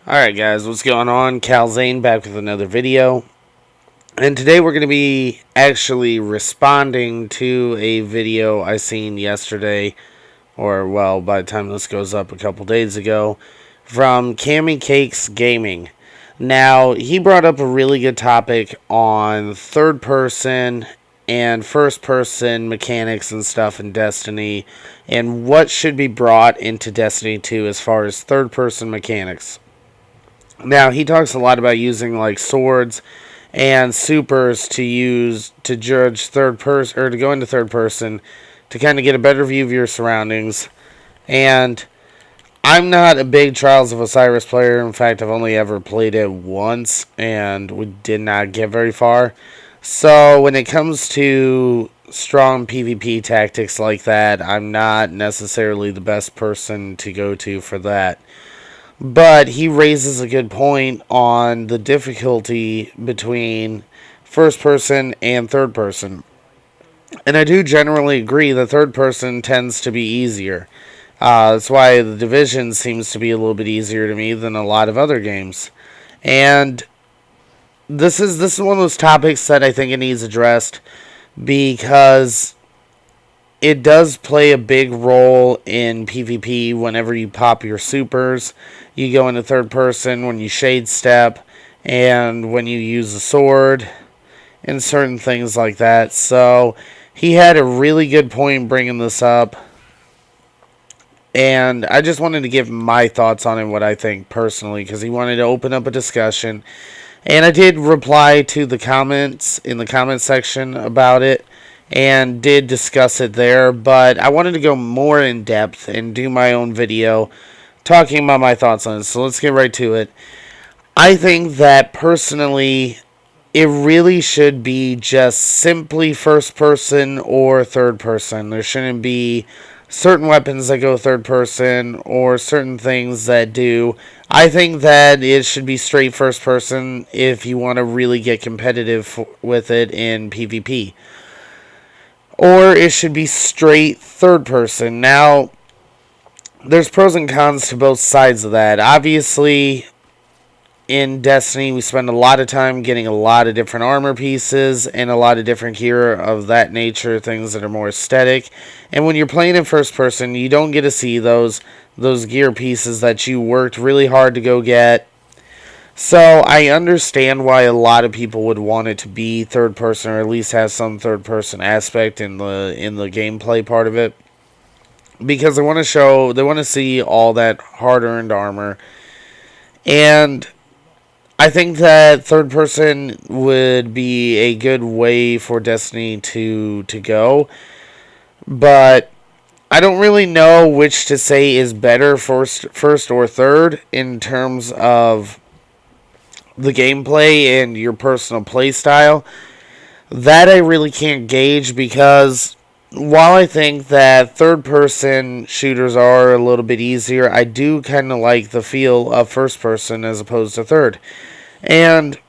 Alright guys, what's going on? Kalzain back with another video. And today we're going to be actually responding to a video I seen yesterday, or well, by the time this goes up a couple days ago, from CammyCakes Gaming. Now, he brought up a really good topic on third person and first person mechanics and stuff in Destiny, and what should be brought into Destiny 2 as far as third person mechanics. Now, he talks a lot about using like swords and supers to judge third person, or to go into third person to kind of get a better view of your surroundings. And I'm not a big Trials of Osiris player. In fact, I've only ever played it once and we did not get very far. So when it comes to strong PvP tactics like that, I'm not necessarily the best person to go to for that. But he raises a good point on the difficulty between first person and third person. And I do generally agree that third person tends to be easier. That's why the Division seems to be a little bit easier to me than a lot of other games. And this is one of those topics that I think it needs addressed, because it does play a big role in PvP whenever you pop your supers. You go into third person when you shade step and when you use a sword and certain things like that. So he had a really good point bringing this up. And I just wanted to give my thoughts on it, what I think personally, because he wanted to open up a discussion. And I did reply to the comments in the comment section about it, and did discuss it there, but I wanted to go more in depth and do my own video talking about my thoughts on it. So let's get right to it. I think that personally it really should be just simply first person or third person. There shouldn't be certain weapons that go third person or certain things that do. I think that it should be straight first person if you want to really get competitive with it in PvP. Or it should be straight third person. Now, there's pros and cons to both sides of that. Obviously, in Destiny, we spend a lot of time getting a lot of different armor pieces and a lot of different gear of that nature, things that are more aesthetic. And when you're playing in first person, you don't get to see those gear pieces that you worked really hard to go get. So I understand why a lot of people would want it to be third person, or at least have some third person aspect in the gameplay part of it, because they want to see all that hard earned armor. And I think that third person would be a good way for Destiny to go, but I don't really know which to say is better, first or third, in terms of the gameplay and your personal play style. That I really can't gauge, because while I think that third person shooters are a little bit easier, I do kind of like the feel of first person as opposed to third. And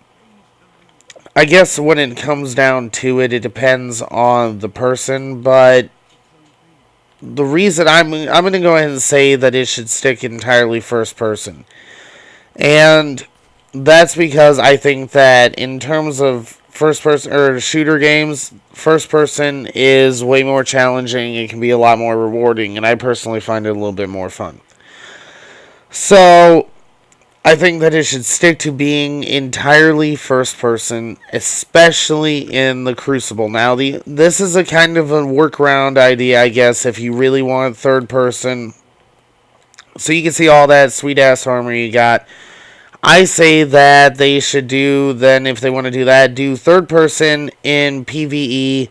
I guess when it comes down to it, it depends on the person, but the reason I'm going to go ahead and say that it should stick entirely first person. And that's because I think that in terms of first person or shooter games, first person is way more challenging. It can be a lot more rewarding, and I personally find it a little bit more fun. So I think that it should stick to being entirely first person, especially in the Crucible. Now, this is a kind of a workaround idea, I guess, if you really want third person, so you can see all that sweet ass armor you got. I say that they should do, then if they want to do that, do third person in PvE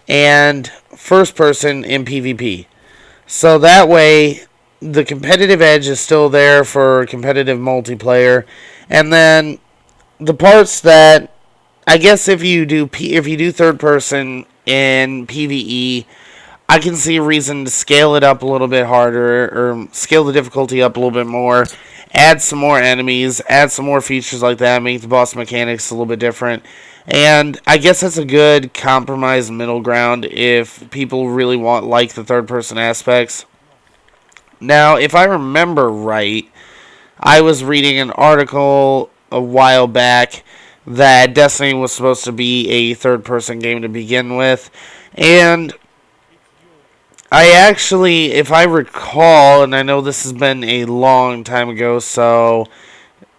and first person in PvP. So that way, the competitive edge is still there for competitive multiplayer. And then the parts that, I guess if you do third person in PvE, I can see a reason to scale it up a little bit harder, or scale the difficulty up a little bit more. Add some more enemies, add some more features like that, make the boss mechanics a little bit different. And I guess that's a good compromise middle ground if people really like the third person aspects. Now, if I remember right, I was reading an article a while back that Destiny was supposed to be a third-person game to begin with, and I actually, if I recall, and I know this has been a long time ago, so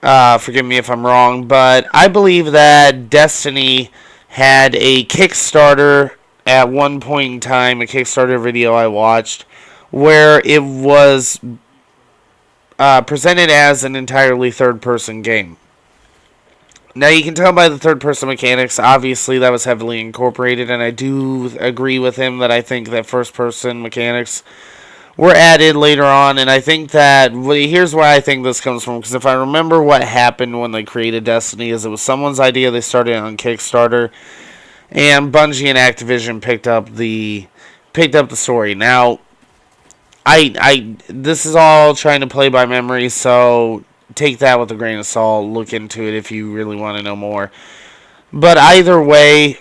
forgive me if I'm wrong, but I believe that Destiny had a Kickstarter at one point in time, a Kickstarter video I watched, where it was presented as an entirely third-person game. Now, you can tell by the third-person mechanics, obviously that was heavily incorporated, and I do agree with him that I think that first-person mechanics were added later on, and I think that, here's where I think this comes from, because if I remember what happened when they created Destiny, is it was someone's idea, they started on Kickstarter, and Bungie and Activision picked up the story. Now, this is all trying to play by memory, so take that with a grain of salt. Look into it if you really want to know more. But either way,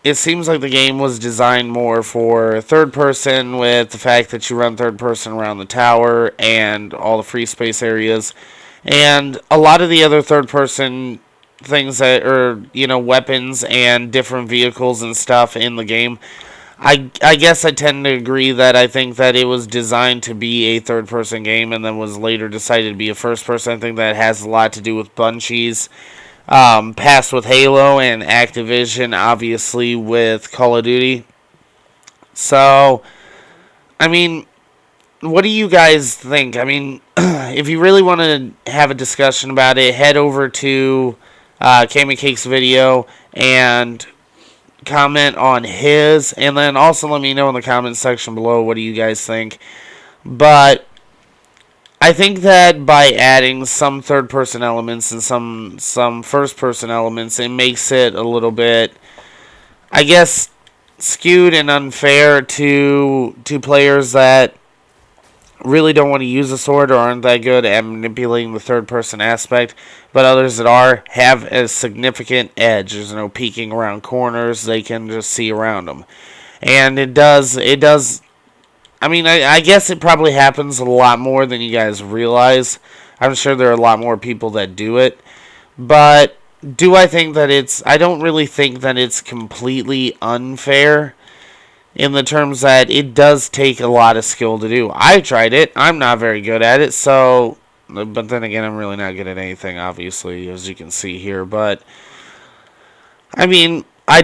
it seems like the game was designed more for third person, with the fact that you run third person around the tower and all the free space areas, and a lot of the other third person things that are, weapons and different vehicles and stuff in the game. I guess I tend to agree that I think that it was designed to be a third-person game and then was later decided to be a first-person. I think that has a lot to do with Bungie's past with Halo and Activision, obviously, with Call of Duty. So, I mean, what do you guys think? I mean, if you really want to have a discussion about it, head over to CammyCakes' video and comment on his, and then also let me know in the comments section below what do you guys think. But I think that by adding some third person elements and some first person elements, it makes it a little bit, I guess, skewed and unfair to players that really don't want to use a sword or aren't that good at manipulating the third person aspect, but others that are have a significant edge. There's no peeking around corners, they can just see around them. And it does, I mean, I guess it probably happens a lot more than you guys realize. I'm sure there are a lot more people that do it, but do I think that I don't really think that it's completely unfair, in the terms that it does take a lot of skill to do. I tried it. I'm not very good at it, so, but then again, I'm really not good at anything, obviously, as you can see here. But, I mean, I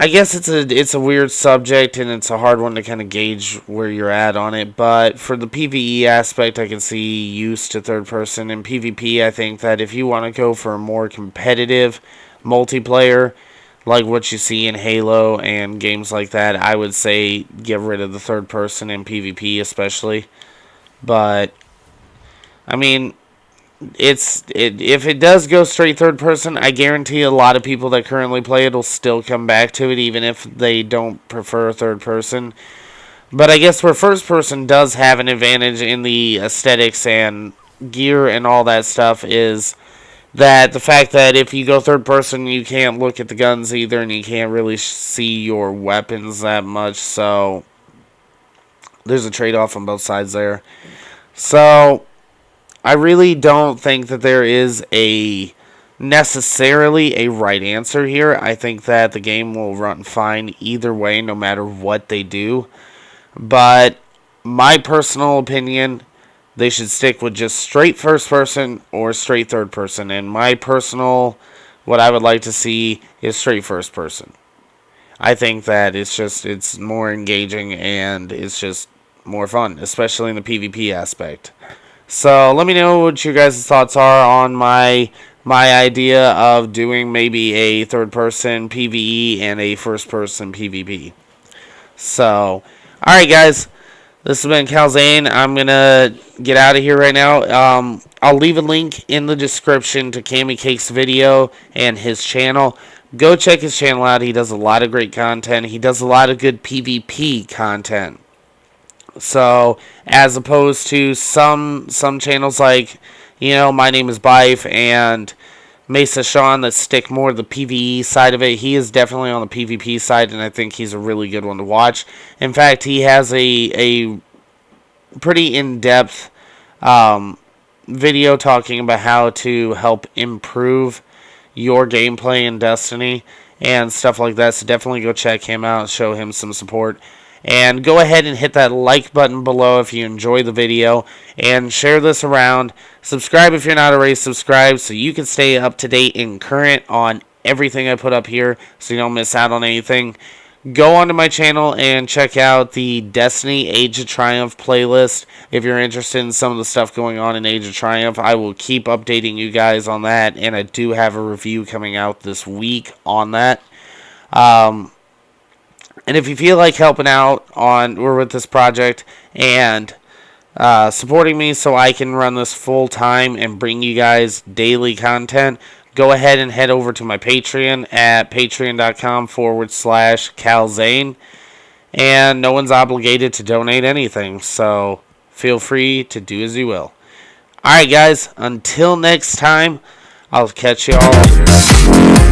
guess it's a weird subject, and it's a hard one to kind of gauge where you're at on it. But for the PvE aspect, I can see use to third person. In PvP, I think that if you want to go for a more competitive multiplayer, like what you see in Halo and games like that, I would say get rid of the third person in PvP especially. But, I mean, if it does go straight third person, I guarantee a lot of people that currently play it will still come back to it, even if they don't prefer third person. But I guess where first person does have an advantage in the aesthetics and gear and all that stuff is that the fact that if you go third person, you can't look at the guns either, and you can't really see your weapons that much, so there's a trade-off on both sides there. So I really don't think that there is necessarily a right answer here. I think that the game will run fine either way, no matter what they do. But my personal opinion, they should stick with just straight first person or straight third person. And my personal, what I would like to see is straight first person. I think that it's more engaging and it's just more fun, especially in the PvP aspect. So let me know what your guys' thoughts are on my idea of doing maybe a third person PvE and a first person PvP. So, alright guys. This has been Kalzain. I'm going to get out of here right now. I'll leave a link in the description to CammyCakes' video and his channel. Go check his channel out. He does a lot of great content. He does a lot of good PvP content. So, as opposed to some channels like, My Name is Bife and Mesa Sean that stick more to the PvE side of it. He is definitely on the PvP side, and I think he's a really good one to watch. In fact, he has a pretty in-depth video talking about how to help improve your gameplay in Destiny and stuff like that. So definitely go check him out, show him some support. And go ahead and hit that like button below if you enjoy the video. And share this around. Subscribe if you're not already subscribed so you can stay up to date and current on everything I put up here so you don't miss out on anything. Go onto my channel and check out the Destiny Age of Triumph playlist if you're interested in some of the stuff going on in Age of Triumph. I will keep updating you guys on that, and I do have a review coming out this week on that. And if you feel like helping out on or with this project and supporting me so I can run this full time and bring you guys daily content, go ahead and head over to my Patreon at patreon.com/Kalzain. And no one's obligated to donate anything, so feel free to do as you will. Alright guys, until next time, I'll catch you all later.